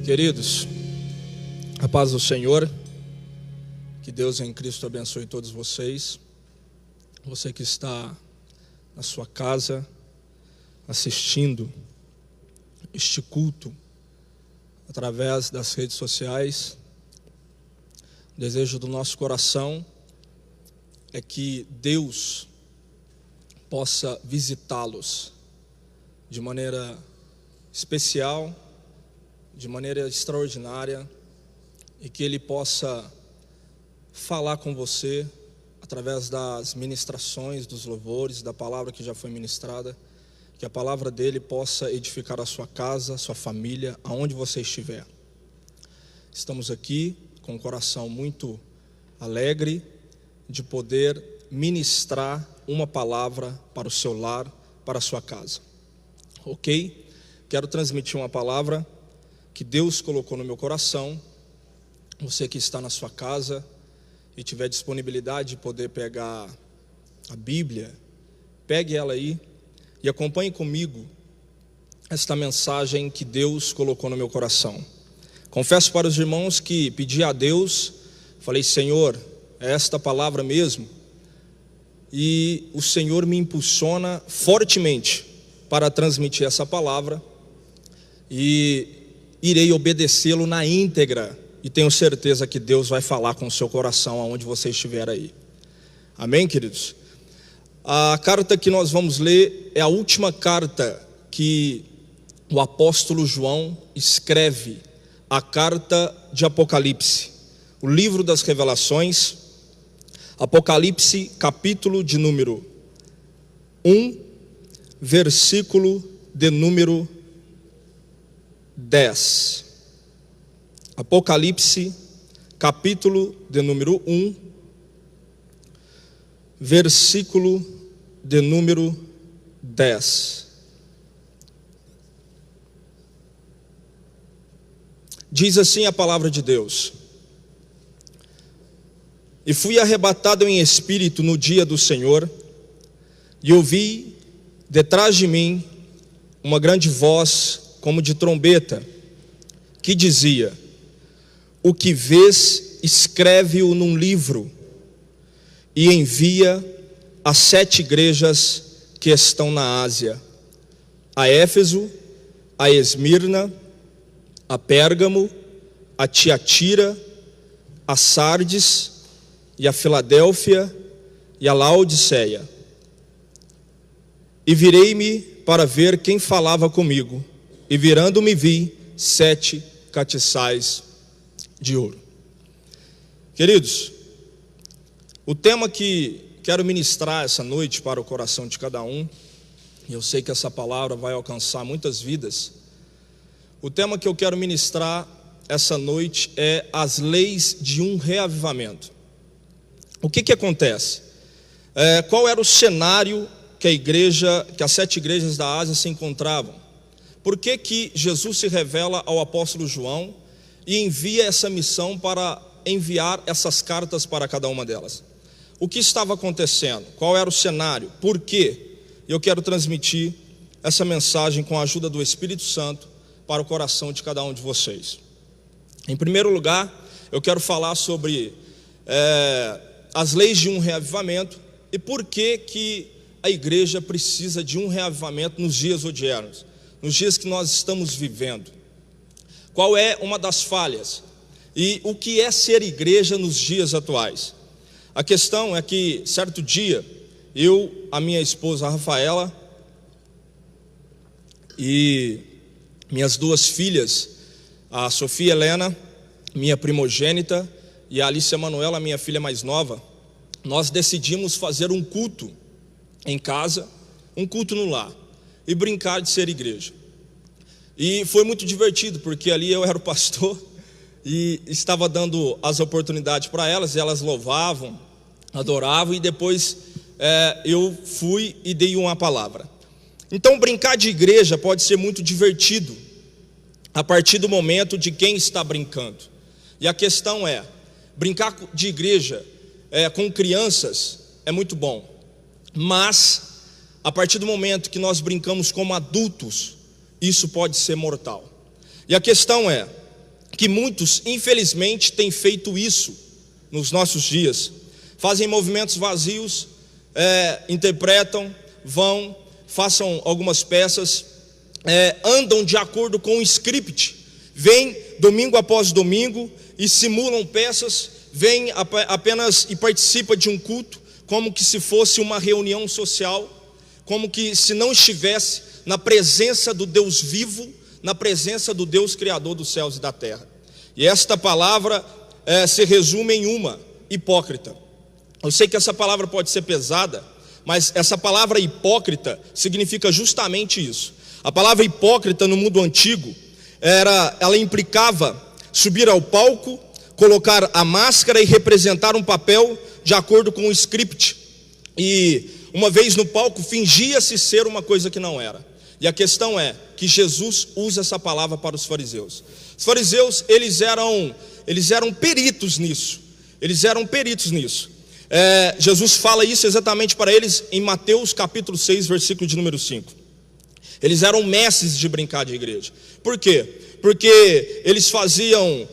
Queridos, a paz do Senhor, que Deus em Cristo abençoe todos vocês. Você que está na sua casa assistindo este culto através das redes sociais, o desejo do nosso coração é que Deus possa visitá-los de maneira especial, de maneira extraordinária, e que Ele possa falar com você através das ministrações, dos louvores, da palavra que já foi ministrada, que a palavra dele possa edificar a sua casa, a sua família, aonde você estiver. Estamos aqui com o coração muito alegre de poder ministrar uma palavra para o seu lar, para a sua casa. Ok? Quero transmitir uma palavra que Deus colocou no meu coração. Você que está na sua casa e tiver disponibilidade de poder pegar a Bíblia, pegue ela aí e acompanhe comigo esta mensagem que Deus colocou no meu coração. Confesso para os irmãos que pedi a Deus, falei: Senhor, é esta palavra mesmo? E o Senhor me impulsiona fortemente para transmitir essa palavra, e irei obedecê-lo na íntegra, e tenho certeza que Deus vai falar com o seu coração aonde você estiver aí. Amém, queridos? A carta que nós vamos ler é a última carta que o apóstolo João escreve, a carta de Apocalipse, o livro das revelações. Apocalipse, capítulo de número 1, versículo de número 10. Apocalipse, capítulo de número 1, versículo de número 10. Diz assim a palavra de Deus: E fui arrebatado em espírito no dia do Senhor, e ouvi detrás de mim uma grande voz como de trombeta, que dizia: O que vês, escreve-o num livro, e envia às 7 igrejas que estão na Ásia: a Éfeso, a Esmirna, a Pérgamo, a Tiatira, a Sardes, e a Filadélfia, e a Laodiceia. E virei-me para ver quem falava comigo, e virando-me vi 7 castiçais de ouro. Queridos, o tema que quero ministrar essa noite para o coração de cada um, e eu sei que essa palavra vai alcançar muitas vidas. O tema que eu quero ministrar essa noite é as leis de um reavivamento. O que acontece? Qual era o cenário que as 7 igrejas da Ásia se encontravam? Por que Jesus se revela ao apóstolo João e envia essa missão para enviar essas cartas para cada uma delas? O que estava acontecendo? Qual era o cenário? Por quê? Eu quero transmitir essa mensagem com a ajuda do Espírito Santo para o coração de cada um de vocês. Em primeiro lugar, eu quero falar sobre as leis de um reavivamento e por que a igreja precisa de um reavivamento nos dias odiernos, nos dias que nós estamos vivendo. Qual é uma das falhas? E o que é ser igreja nos dias atuais? A questão é que, certo dia, a minha esposa Rafaela e minhas 2 filhas, a Sofia Helena, minha primogênita, e a Alicia Manuela, minha filha mais nova, nós decidimos fazer um culto em casa, um culto no lar, e brincar de ser igreja. E foi muito divertido, porque ali eu era o pastor e estava dando as oportunidades para elas, e elas louvavam, adoravam, e depois eu fui e dei uma palavra. Então, brincar de igreja pode ser muito divertido, a partir do momento de quem está brincando. E a questão é, brincar de igreja com crianças é muito bom, mas a partir do momento que nós brincamos como adultos, isso pode ser mortal. E a questão é, que muitos, infelizmente, têm feito isso nos nossos dias. Fazem movimentos vazios, interpretam, vão, façam algumas peças, andam de acordo com o script, vêm domingo após domingo e simulam peças, vêm apenas e participam de um culto, como que se fosse uma reunião social, como que se não estivesse na presença do Deus vivo, na presença do Deus Criador dos céus e da terra. E esta palavra se resume em uma: hipócrita. Eu sei que essa palavra pode ser pesada, mas essa palavra hipócrita significa justamente isso. A palavra hipócrita no mundo antigo, ela implicava subir ao palco, colocar a máscara e representar um papel de acordo com o script. E uma vez no palco, fingia-se ser uma coisa que não era. E a questão é que Jesus usa essa palavra para os fariseus. Os fariseus, eles eram peritos nisso. Jesus fala isso exatamente para eles em Mateus capítulo 6, versículo de número 5. Eles eram mestres de brincar de igreja. Por quê? Porque eles faziam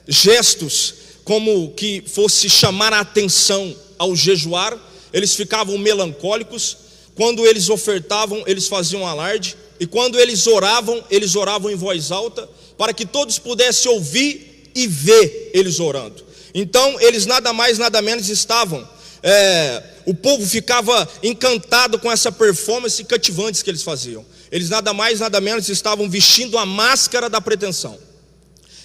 gestos como que fosse chamar a atenção ao jejuar. Eles ficavam melancólicos. Quando eles ofertavam, eles faziam alarde. E quando eles oravam em voz alta, para que todos pudessem ouvir e ver eles orando. Então eles nada mais, nada menos estavam, o povo ficava encantado com essa performance cativante que eles faziam. Eles nada mais, nada menos estavam vestindo a máscara da pretensão.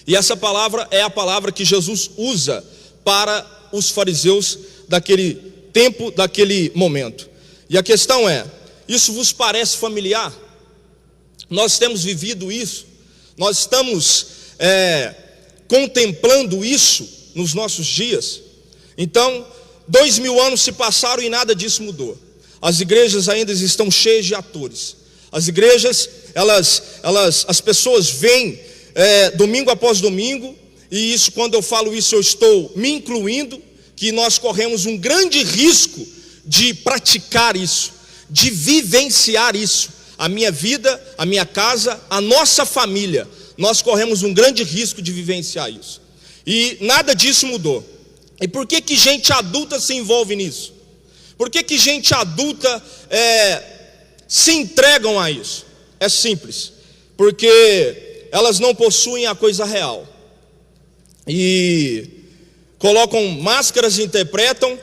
E essa palavra é a palavra que Jesus usa para os fariseus daquele tempo, daquele momento. E a questão é: isso vos parece familiar? Nós temos vivido isso, nós estamos contemplando isso nos nossos dias. Então, 2000 anos se passaram e nada disso mudou. As igrejas ainda estão cheias de atores. As igrejas, as pessoas vêm domingo após domingo, e isso, quando eu falo isso, eu estou me incluindo, que nós corremos um grande risco de praticar isso, de vivenciar isso. A minha vida, a minha casa, a nossa família, nós corremos um grande risco de vivenciar isso. E nada disso mudou. E por que gente adulta se envolve nisso? Por que gente adulta se entregam a isso? É simples: porque elas não possuem a coisa real. E colocam máscaras e interpretam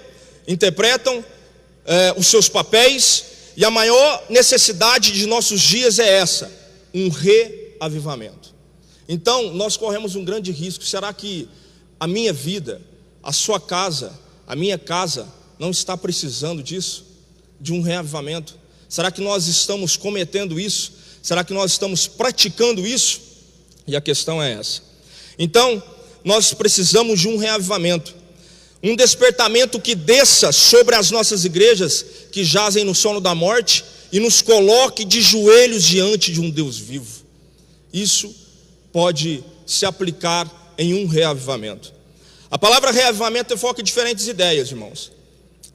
os seus papéis. E a maior necessidade de nossos dias é essa: um reavivamento. Então nós corremos um grande risco. Será que a minha vida, a sua casa, a minha casa não está precisando disso? De um reavivamento? Será que nós estamos cometendo isso? Será que nós estamos praticando isso? E a questão é essa. Então nós precisamos de um reavivamento, um despertamento que desça sobre as nossas igrejas que jazem no sono da morte e nos coloque de joelhos diante de um Deus vivo. Isso pode se aplicar em um reavivamento. A palavra reavivamento evoca diferentes ideias, irmãos.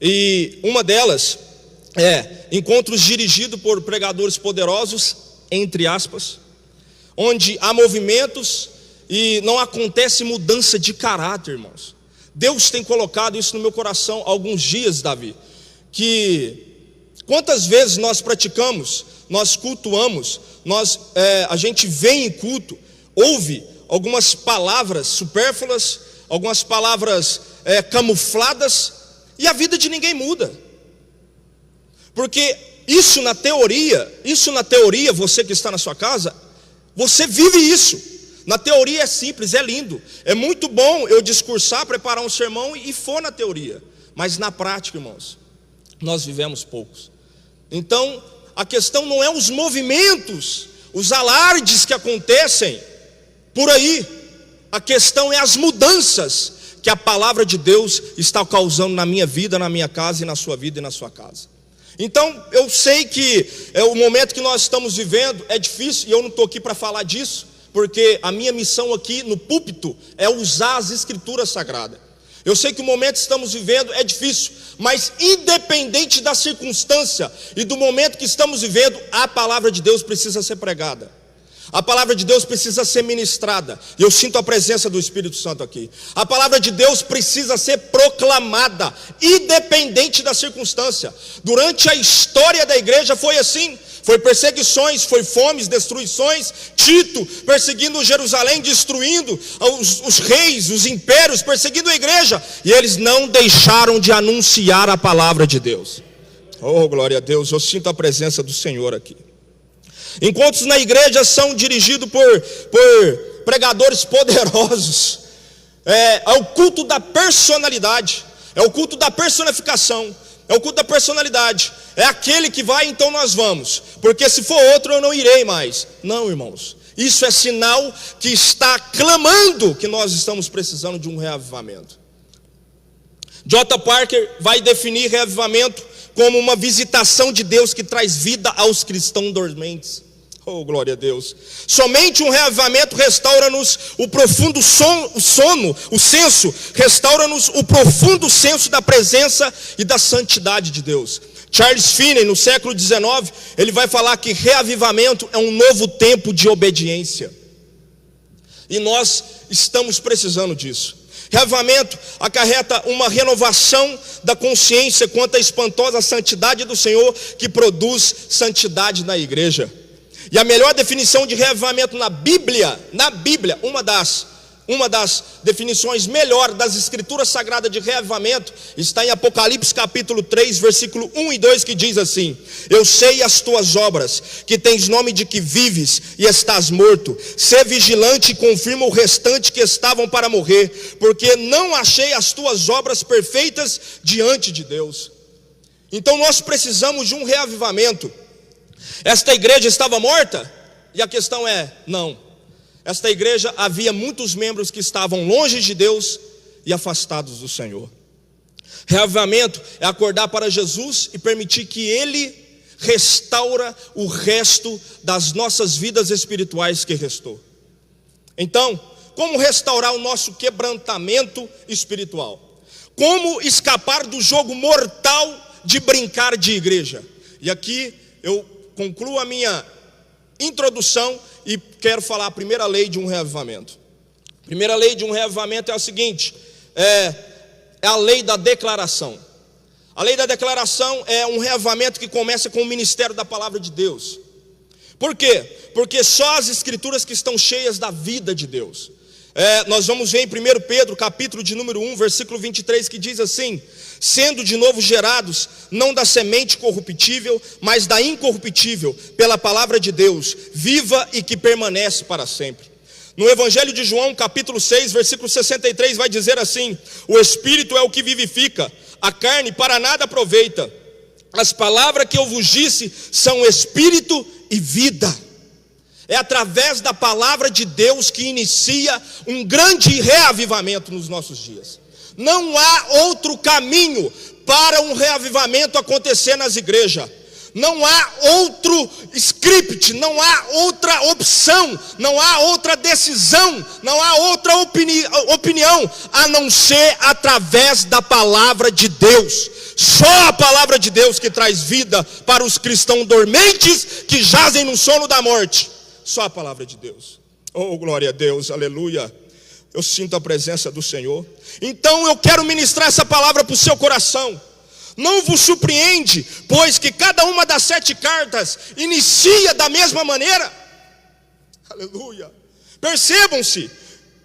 E uma delas é encontros dirigidos por pregadores poderosos, entre aspas, onde há movimentos e não acontece mudança de caráter, irmãos. Deus tem colocado isso no meu coração há alguns dias, Davi, que quantas vezes nós praticamos, nós cultuamos, a gente vem em culto, ouve algumas palavras supérfluas, algumas palavras camufladas, e a vida de ninguém muda. Porque isso na teoria, você que está na sua casa, você vive isso. Na teoria é simples, é lindo, é muito bom eu discursar, preparar um sermão e for na teoria. Mas na prática, irmãos, nós vivemos poucos. Então, a questão não é os movimentos, os alardes que acontecem por aí. A questão é as mudanças que a palavra de Deus está causando na minha vida, na minha casa, e na sua vida e na sua casa. Então, eu sei que o momento que nós estamos vivendo é difícil, e eu não estou aqui para falar disso, porque a minha missão aqui no púlpito é usar as escrituras sagradas. Eu sei que o momento que estamos vivendo é difícil, mas independente da circunstância e do momento que estamos vivendo, a palavra de Deus precisa ser pregada. A palavra de Deus precisa ser ministrada. E eu sinto a presença do Espírito Santo aqui. A palavra de Deus precisa ser proclamada, independente da circunstância. Durante a história da igreja foi assim. Foi perseguições, foi fomes, destruições. Tito perseguindo Jerusalém, destruindo os reis, os impérios, perseguindo a igreja. E eles não deixaram de anunciar a palavra de Deus. Oh, glória a Deus, eu sinto a presença do Senhor aqui. Encontros na igreja são dirigidos por pregadores poderosos. É o culto da personalidade, é o culto da personificação, é o culto da personalidade. É aquele que vai, então nós vamos, porque se for outro eu não irei mais. Não, irmãos, isso é sinal que está clamando que nós estamos precisando de um reavivamento. J. Parker vai definir reavivamento como uma visitação de Deus que traz vida aos cristãos dormentes. Oh, glória a Deus. Somente um reavivamento restaura-nos o profundo o senso, restaura-nos o profundo senso da presença e da santidade de Deus. Charles Finney, no século XIX, ele vai falar que reavivamento é um novo tempo de obediência. E nós estamos precisando disso. Reavivamento acarreta uma renovação da consciência quanto à espantosa santidade do Senhor, que produz santidade na igreja. E a melhor definição de reavivamento na Bíblia, uma das definições melhor das escrituras sagradas de reavivamento, está em Apocalipse capítulo 3, versículo 1 e 2, que diz assim: eu sei as tuas obras, que tens nome de que vives e estás morto. Sê vigilante e confirma o restante que estavam para morrer, porque não achei as tuas obras perfeitas diante de Deus. Então nós precisamos de um reavivamento. Esta igreja estava morta? E a questão é, não. Esta igreja havia muitos membros que estavam longe de Deus e afastados do Senhor. Reavivamento é acordar para Jesus e permitir que Ele restaura o resto das nossas vidas espirituais que restou. Então, como restaurar o nosso quebrantamento espiritual? Como escapar do jogo mortal de brincar de igreja? E aqui eu concluo a minha introdução e quero falar a primeira lei de um reavivamento. A primeira lei de um reavivamento é a seguinte: é a lei da declaração. A lei da declaração é um reavivamento que começa com o ministério da palavra de Deus. Por quê? Porque só as escrituras que estão cheias da vida de Deus. Nós vamos ver em 1 Pedro, capítulo de número 1, versículo 23, que diz assim: sendo de novo gerados, não da semente corruptível, mas da incorruptível, pela palavra de Deus, viva e que permanece para sempre. No Evangelho de João, capítulo 6, versículo 63, vai dizer assim: o Espírito é o que vivifica, a carne para nada aproveita. As palavras que eu vos disse são Espírito e vida. É através da palavra de Deus que inicia um grande reavivamento nos nossos dias. Não há outro caminho para um reavivamento acontecer nas igrejas. Não há outro script, não há outra opção, não há outra decisão, não há outra opinião, a não ser através da palavra de Deus. Só a palavra de Deus que traz vida para os cristãos dormentes que jazem no sono da morte. Só a palavra de Deus. Oh, glória a Deus, aleluia. Eu sinto a presença do Senhor. Então eu quero ministrar essa palavra para o seu coração. Não vos surpreende, pois que cada uma das 7 cartas inicia da mesma maneira. Aleluia. Percebam-se,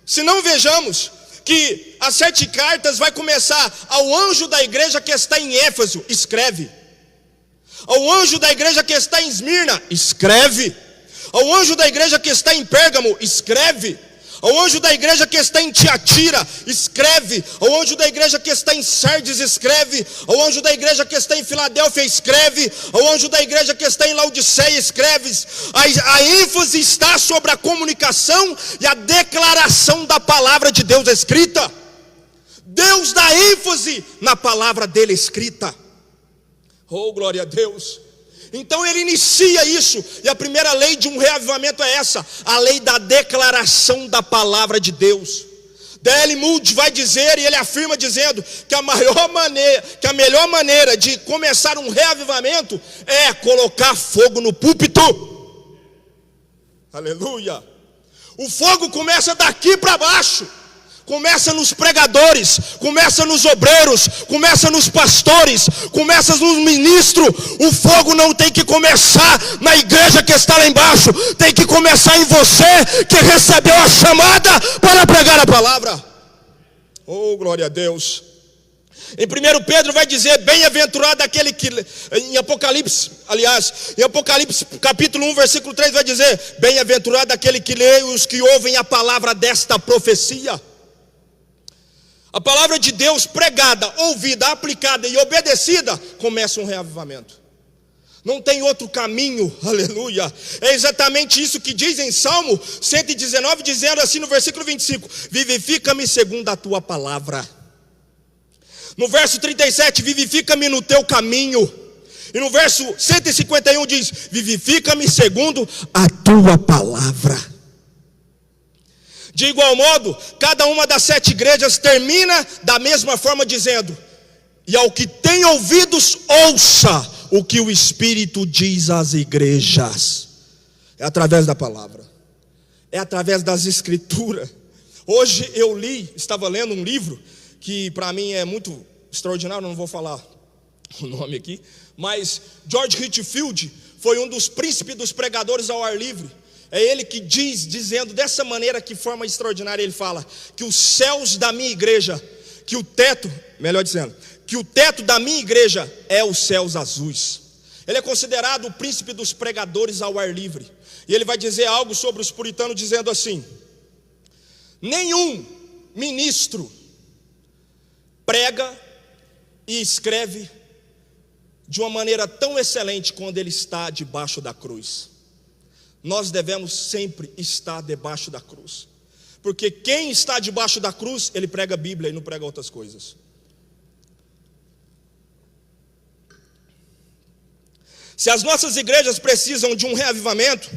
se não vejamos que as 7 cartas vai começar ao anjo da igreja que está em Éfeso, escreve. Ao anjo da igreja que está em Esmirna, escreve. Ao anjo da igreja que está em Pérgamo, escreve. Ao anjo da igreja que está em Tiatira, escreve. Ao anjo da igreja que está em Sardes, escreve. Ao anjo da igreja que está em Filadélfia, escreve. Ao anjo da igreja que está em Laodiceia, escreve. A ênfase está sobre a comunicação e a declaração da palavra de Deus escrita. Deus dá ênfase na palavra dele escrita. Oh, glória a Deus. Então ele inicia isso, e a primeira lei de um reavivamento é essa, a lei da declaração da palavra de Deus. D.L. Moody vai dizer, e ele afirma dizendo, que a melhor maneira de começar um reavivamento é colocar fogo no púlpito. Aleluia. O fogo começa daqui para baixo. Começa nos pregadores, começa nos obreiros, começa nos pastores, começa nos ministros. O fogo não tem que começar na igreja que está lá embaixo, tem que começar em você que recebeu a chamada para pregar a palavra. Oh, glória a Deus. Em 1 Pedro vai dizer, bem-aventurado aquele que, em Apocalipse capítulo 1, versículo 3 vai dizer, bem-aventurado aquele que lê e os que ouvem a palavra desta profecia. A palavra de Deus pregada, ouvida, aplicada e obedecida, começa um reavivamento. Não tem outro caminho, aleluia. É exatamente isso que diz em Salmo 119, dizendo assim no versículo 25, vivifica-me segundo a tua palavra. No verso 37, vivifica-me no teu caminho. E no verso 151 diz, vivifica-me segundo a tua palavra. De igual modo, cada uma das 7 igrejas termina da mesma forma dizendo, e ao que tem ouvidos, ouça o que o Espírito diz às igrejas. É através da palavra, é através das escrituras. Hoje eu estava lendo um livro, que para mim é muito extraordinário, não vou falar o nome aqui, mas George Whitefield foi um dos príncipes dos pregadores ao ar livre. É ele que dizendo dessa maneira, que forma extraordinária, ele fala que os céus da minha igreja, que o teto da minha igreja é os céus azuis. Ele é considerado o príncipe dos pregadores ao ar livre. E ele vai dizer algo sobre os puritanos dizendo assim, nenhum ministro prega e escreve de uma maneira tão excelente quando ele está debaixo da cruz. Nós devemos sempre estar debaixo da cruz, porque quem está debaixo da cruz, ele prega a Bíblia e não prega outras coisas. Se as nossas igrejas precisam de um reavivamento,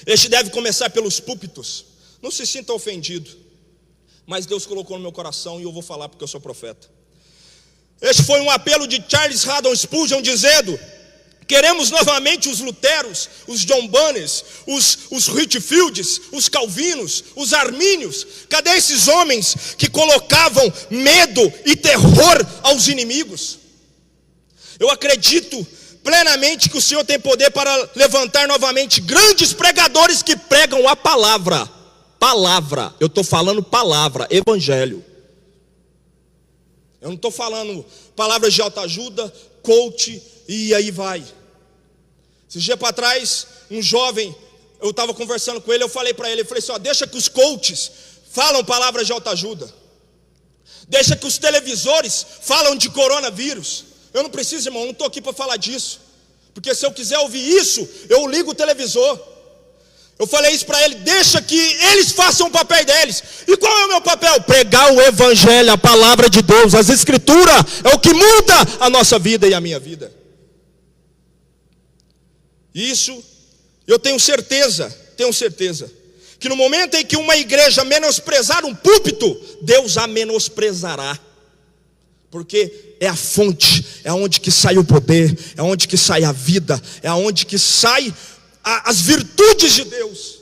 este deve começar pelos púlpitos. Não se sinta ofendido, mas Deus colocou no meu coração e eu vou falar porque eu sou profeta. Este foi um apelo de Charles Haddon Spurgeon dizendo, queremos novamente os Luteros, os John Bunners, os Whitefields, os Calvinos, os Armínios. Cadê esses homens que colocavam medo e terror aos inimigos? Eu acredito plenamente que o Senhor tem poder para levantar novamente grandes pregadores que pregam a palavra. Palavra, eu estou falando palavra, evangelho. Eu não estou falando palavras de autoajuda, coach e aí vai. Esses dias para trás, um jovem, eu estava conversando com ele, eu falei para ele, assim, ó, deixa que os coaches falam palavras de autoajuda. Deixa que os televisores falam de coronavírus. Eu não preciso, irmão, não estou aqui para falar disso. Porque se eu quiser ouvir isso, eu ligo o televisor. Eu falei isso para ele, deixa que eles façam o papel deles. E qual é o meu papel? Pregar o evangelho, a palavra de Deus, as escrituras, é o que muda a nossa vida e a minha vida. Isso, eu tenho certeza, que no momento em que uma igreja menosprezar um púlpito, Deus a menosprezará. Porque é a fonte, é onde que sai o poder, é onde que sai a vida, é onde que sai as virtudes de Deus.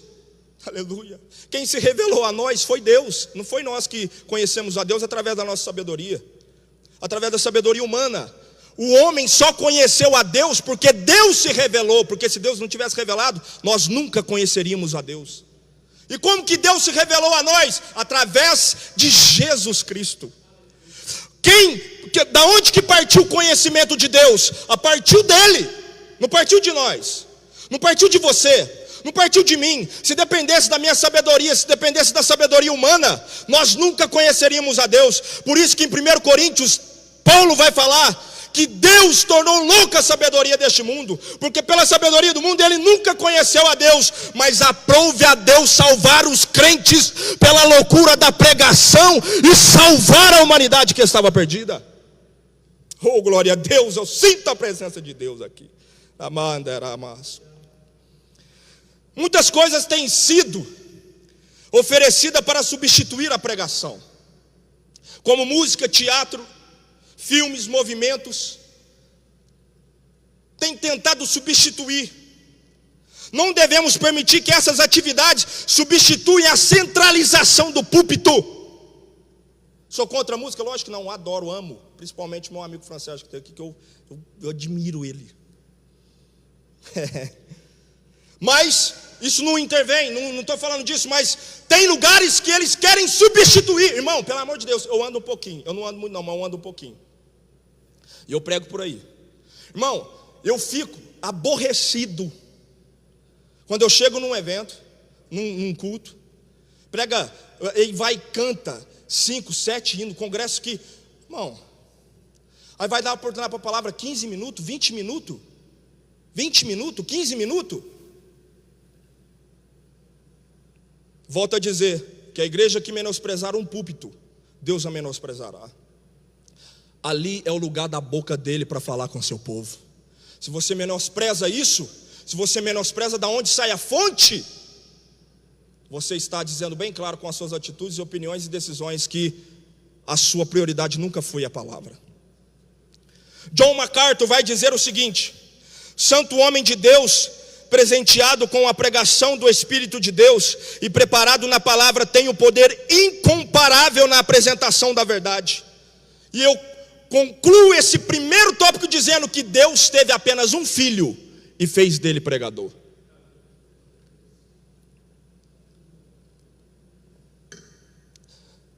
Aleluia. Quem se revelou a nós foi Deus, não foi nós que conhecemos a Deus através da nossa sabedoria, através da sabedoria humana. O homem só conheceu a Deus porque Deus se revelou, porque se Deus não tivesse revelado, nós nunca conheceríamos a Deus. E como que Deus se revelou a nós? Através de Jesus Cristo. Da onde que partiu o conhecimento de Deus? A partir dele, não partiu de nós, não partiu de você, não partiu de mim. Se dependesse da minha sabedoria, se dependesse da sabedoria humana, nós nunca conheceríamos a Deus. Por isso que em 1 Coríntios, Paulo vai falar que Deus tornou louca a sabedoria deste mundo, porque pela sabedoria do mundo ele nunca conheceu a Deus, mas aprouve a Deus salvar os crentes pela loucura da pregação e salvar a humanidade que estava perdida. Oh, glória a Deus, eu sinto a presença de Deus aqui. Muitas coisas têm sido oferecidas para substituir a pregação, como música, teatro, filmes, movimentos, tem tentado substituir. Não devemos permitir que essas atividades substituam a centralização do púlpito. Sou contra a música? Lógico que não, adoro, amo. Principalmente meu amigo Francesco que tem aqui, que eu admiro ele. Mas isso não intervém, não estou falando disso, mas tem lugares que eles querem substituir. Irmão, pelo amor de Deus, eu ando um pouquinho. Eu não ando muito não, mas eu ando um pouquinho. E eu prego por aí. Irmão, eu fico aborrecido quando eu chego num evento, num culto, prega, ele vai e canta 5, 7 hinos, congresso que, irmão, aí vai dar a oportunidade para a palavra 15 minutos, 20 minutos, 15 minutos. Volto a dizer que a igreja que menosprezar um púlpito, Deus a menosprezará. Ali é o lugar da boca dele para falar com seu povo. Se você menospreza isso, se você menospreza da onde sai a fonte, você está dizendo bem claro com as suas atitudes, opiniões e decisões que a sua prioridade nunca foi a palavra. John MacArthur vai dizer o seguinte: santo homem de Deus, presenteado com a pregação do Espírito de Deus e preparado na palavra, tem o poder incomparável na apresentação da verdade. E eu concluo esse primeiro tópico dizendo que Deus teve apenas um filho e fez dele pregador.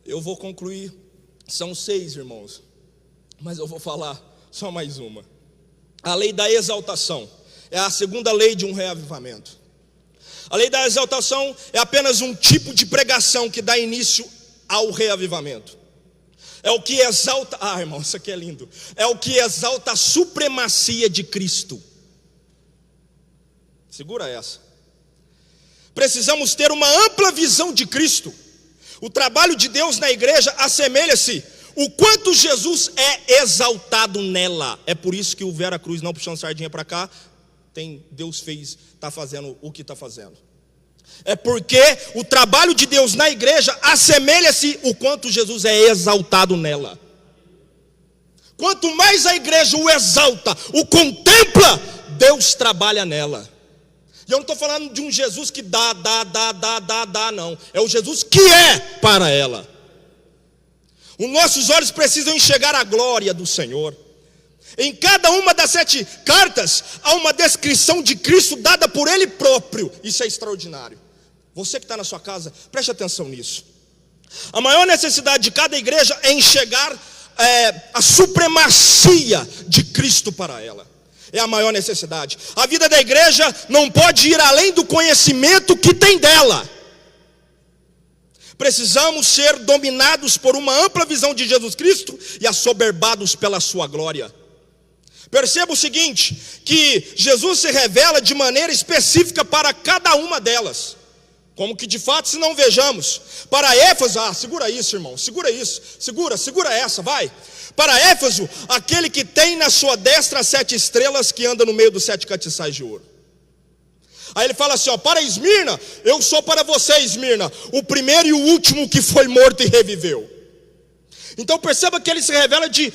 Eu vou concluir, são 6 irmãos, mas eu vou falar só mais uma. A lei da exaltação é a segunda lei de um reavivamento. A lei da exaltação é apenas um tipo de pregação que dá início ao reavivamento. É o que exalta, irmão, isso aqui é lindo. É o que exalta a supremacia de Cristo. Segura essa. Precisamos ter uma ampla visão de Cristo. O trabalho de Deus na igreja assemelha-se o quanto Jesus é exaltado nela. É por isso que o Vera Cruz, não puxando sardinha para cá, Deus está fazendo o que está fazendo. É porque o trabalho de Deus na igreja assemelha-se o quanto Jesus é exaltado nela. Quanto mais a igreja o exalta, o contempla, Deus trabalha nela. E eu não estou falando de um Jesus que dá, não. É o Jesus que é para ela. Os nossos olhos precisam enxergar a glória do Senhor. Em cada uma das 7 cartas, há uma descrição de Cristo dada por Ele próprio. Isso é extraordinário. Você que está na sua casa, preste atenção nisso. A maior necessidade de cada igreja é enxergar a supremacia de Cristo para ela. É a maior necessidade. A vida da igreja não pode ir além do conhecimento que tem dela. Precisamos ser dominados por uma ampla visão de Jesus Cristo e assoberbados pela sua glória. Perceba o seguinte, que Jesus se revela de maneira específica para cada uma delas. Como que de fato se não vejamos. Para Éfeso, segura isso, irmão, segura isso, segura essa, vai. Para Éfeso, aquele que tem na sua destra as 7 estrelas, que anda no meio dos 7 castiçais de ouro. Aí ele fala assim, para Esmirna, eu sou para você, Esmirna, o primeiro e o último que foi morto e reviveu. Então perceba que ele se revela de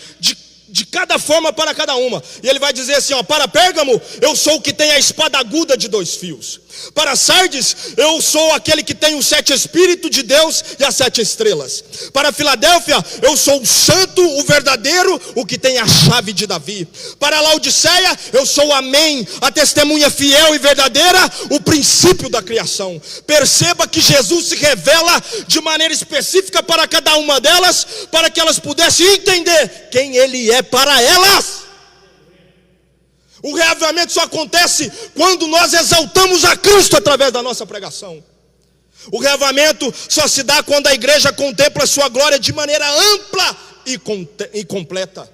cada forma para cada uma. E ele vai dizer assim, para Pérgamo, eu sou o que tem a espada aguda de 2 fios. Para Sardes, eu sou aquele que tem os 7 Espíritos de Deus e as 7 estrelas. Para Filadélfia, eu sou o santo, o verdadeiro, o que tem a chave de Davi. Para Laodiceia, eu sou o Amém, a testemunha fiel e verdadeira, o princípio da criação. Perceba que Jesus se revela de maneira específica para cada uma delas, para que elas pudessem entender quem Ele é para elas. O reavivamento só acontece quando nós exaltamos a Cristo através da nossa pregação. O reavivamento só se dá quando a igreja contempla a sua glória de maneira ampla e completa.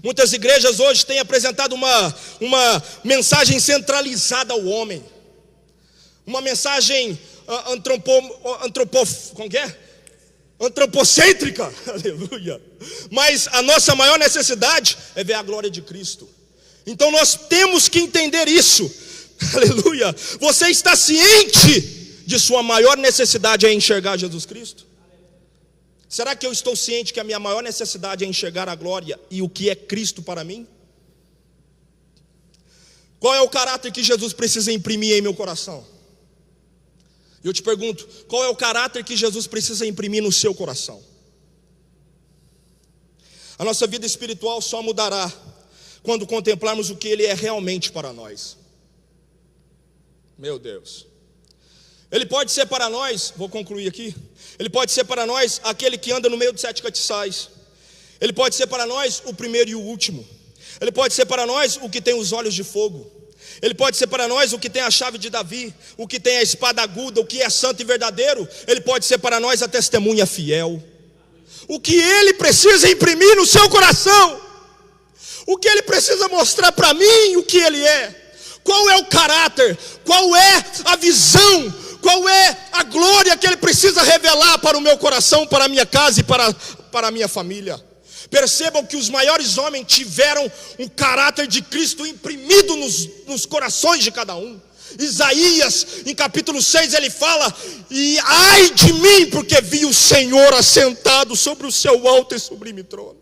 Muitas igrejas hoje têm apresentado uma mensagem centralizada ao homem. Uma mensagem antropocêntrica, aleluia. Mas a nossa maior necessidade é ver a glória de Cristo. Então nós temos que entender isso, aleluia. Você está ciente de sua maior necessidade é enxergar Jesus Cristo? Será que eu estou ciente que a minha maior necessidade é enxergar a glória e o que é Cristo para mim? Qual é o caráter que Jesus precisa imprimir em meu coração? Eu te pergunto, qual é o caráter que Jesus precisa imprimir no seu coração? A nossa vida espiritual só mudará quando contemplarmos o que Ele é realmente para nós. Meu Deus. Ele pode ser para nós, vou concluir aqui, Ele pode ser para nós aquele que anda no meio de 7 catiçais. Ele pode ser para nós o primeiro e o último. Ele pode ser para nós o que tem os olhos de fogo. Ele pode ser para nós o que tem a chave de Davi, o que tem a espada aguda, o que é santo e verdadeiro. Ele pode ser para nós a testemunha fiel. O que Ele precisa imprimir no seu coração, o que Ele precisa mostrar para mim, o que Ele é, qual é o caráter, qual é a visão, qual é a glória que Ele precisa revelar para o meu coração, para a minha casa e para a minha família. Percebam que os maiores homens tiveram um caráter de Cristo imprimido nos corações de cada um. Isaías, em capítulo 6, ele fala: e ai de mim, porque vi o Senhor assentado sobre o seu alto e sublime trono.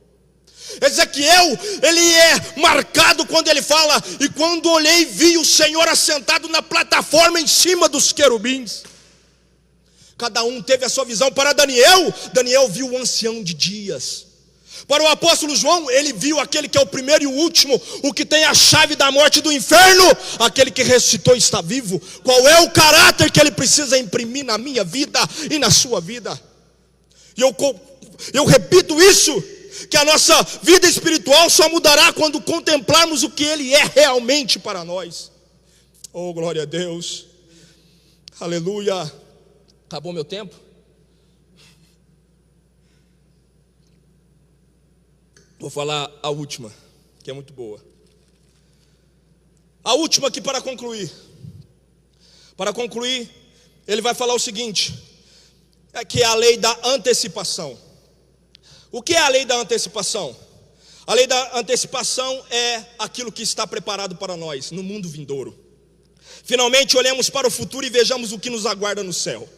Ezequiel, ele é marcado quando ele fala: e quando olhei, vi o Senhor assentado na plataforma em cima dos querubins. Cada um teve a sua visão. Para Daniel viu o ancião de dias. Para o apóstolo João, ele viu aquele que é o primeiro e o último, o que tem a chave da morte e do inferno, aquele que ressuscitou e está vivo. Qual é o caráter que ele precisa imprimir na minha vida e na sua vida? E eu repito isso, que a nossa vida espiritual só mudará quando contemplarmos o que Ele é realmente para nós. Oh, glória a Deus, aleluia. Acabou meu tempo? Vou falar a última, que é muito boa. A última aqui para concluir. Para concluir, ele vai falar o seguinte, que é a lei da antecipação. O que é a lei da antecipação? A lei da antecipação é aquilo que está preparado para nós no mundo vindouro. Finalmente olhemos para o futuro e vejamos o que nos aguarda no céu.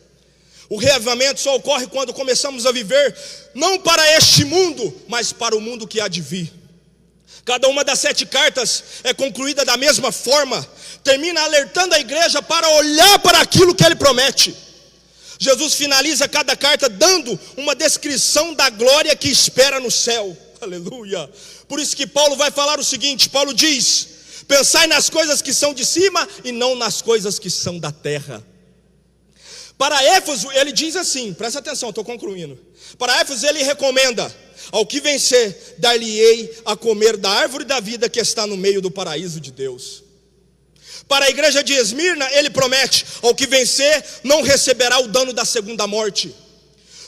O reavivamento só ocorre quando começamos a viver não para este mundo, mas para o mundo que há de vir. Cada uma das 7 cartas é concluída da mesma forma, termina alertando a igreja para olhar para aquilo que Ele promete. Jesus finaliza cada carta dando uma descrição da glória que espera no céu. Aleluia. Por isso que Paulo vai falar o seguinte, Paulo diz: pensai nas coisas que são de cima e não nas coisas que são da terra. Para Éfeso ele diz assim, presta atenção, estou concluindo. Para Éfeso ele recomenda: ao que vencer, dar-lhe-ei a comer da árvore da vida que está no meio do paraíso de Deus. Para a igreja de Esmirna ele promete: ao que vencer não receberá o dano da segunda morte.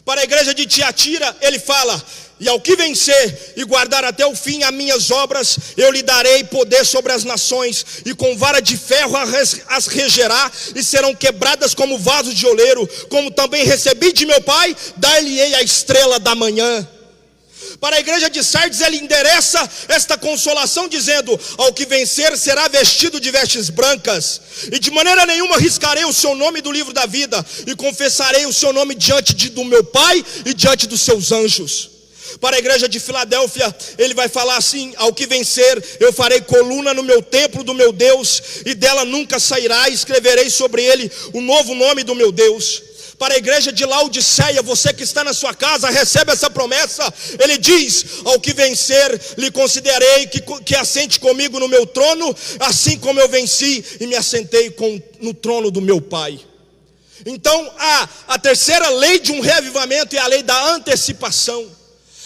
Para a igreja de Tiatira ele fala: e ao que vencer e guardar até o fim as minhas obras, eu lhe darei poder sobre as nações, e com vara de ferro as regerá, e serão quebradas como vasos de oleiro. Como também recebi de meu Pai, dar-lhe-ei a estrela da manhã. Para a igreja de Sardes ele endereça esta consolação dizendo: ao que vencer será vestido de vestes brancas, e de maneira nenhuma riscarei o seu nome do livro da vida, e confessarei o seu nome diante do meu Pai e diante dos seus anjos. Para a igreja de Filadélfia ele vai falar assim: ao que vencer eu farei coluna no meu templo do meu Deus, e dela nunca sairá, e escreverei sobre ele o novo nome do meu Deus. Para a igreja de Laodiceia, você que está na sua casa, recebe essa promessa. Ele diz: ao que vencer, lhe considerei que assente comigo no meu trono, assim como eu venci e me assentei no trono do meu Pai. Então a terceira lei de um reavivamento é a lei da antecipação.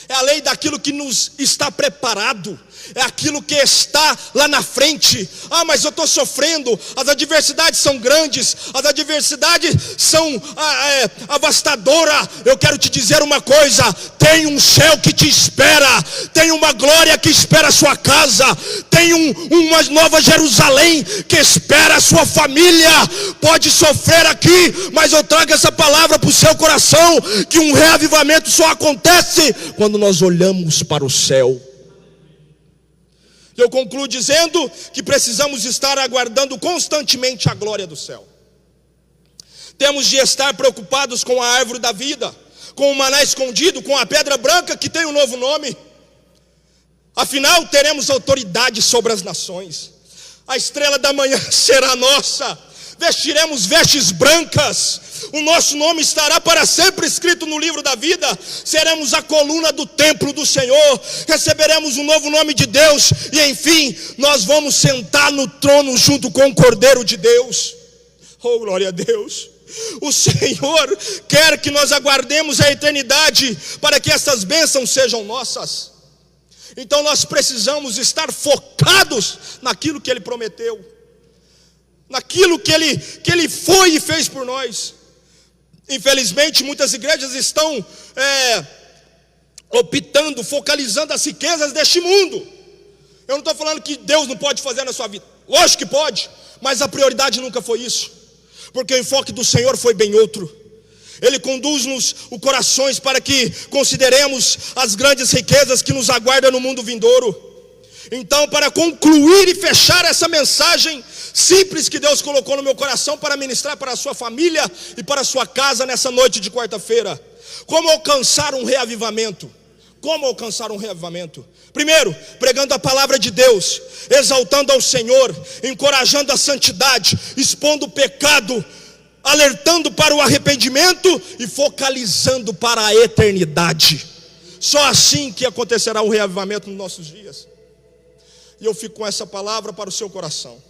É a lei daquilo que nos está preparado, é aquilo que está lá na frente. Ah, mas eu estou sofrendo, as adversidades são grandes, as adversidades são avastadoras. Eu quero te dizer uma coisa: tem um céu que te espera, tem uma glória que espera a sua casa, tem uma nova Jerusalém que espera a sua família. Pode sofrer aqui, mas eu trago essa palavra para o seu coração, que um reavivamento só acontece quando nós olhamos para o céu. Eu concluo dizendo que precisamos estar aguardando constantemente a glória do céu. Temos de estar preocupados com a árvore da vida, com o maná escondido, com a pedra branca que tem um novo nome. Afinal, teremos autoridade sobre as nações. A estrela da manhã será nossa. Vestiremos vestes brancas. O nosso nome estará para sempre escrito no livro da vida. Seremos a coluna do templo do Senhor. Receberemos um novo nome de Deus. E enfim, nós vamos sentar no trono junto com o Cordeiro de Deus. Oh, glória a Deus. O Senhor quer que nós aguardemos a eternidade para que essas bênçãos sejam nossas. Então nós precisamos estar focados naquilo que Ele prometeu, naquilo que Ele foi e fez por nós. Infelizmente muitas igrejas estão optando, focalizando as riquezas deste mundo. Eu não estou falando que Deus não pode fazer na sua vida, lógico que pode, mas a prioridade nunca foi isso, porque o enfoque do Senhor foi bem outro. Ele conduz-nos os corações para que consideremos as grandes riquezas que nos aguardam no mundo vindouro. Então, para concluir e fechar essa mensagem simples que Deus colocou no meu coração para ministrar para a sua família e para a sua casa nessa noite de quarta-feira: como alcançar um reavivamento? Como alcançar um reavivamento? Primeiro, pregando a palavra de Deus, exaltando ao Senhor, encorajando a santidade, expondo o pecado, alertando para o arrependimento e focalizando para a eternidade. Só assim que acontecerá o reavivamento nos nossos dias. E eu fico com essa palavra para o seu coração.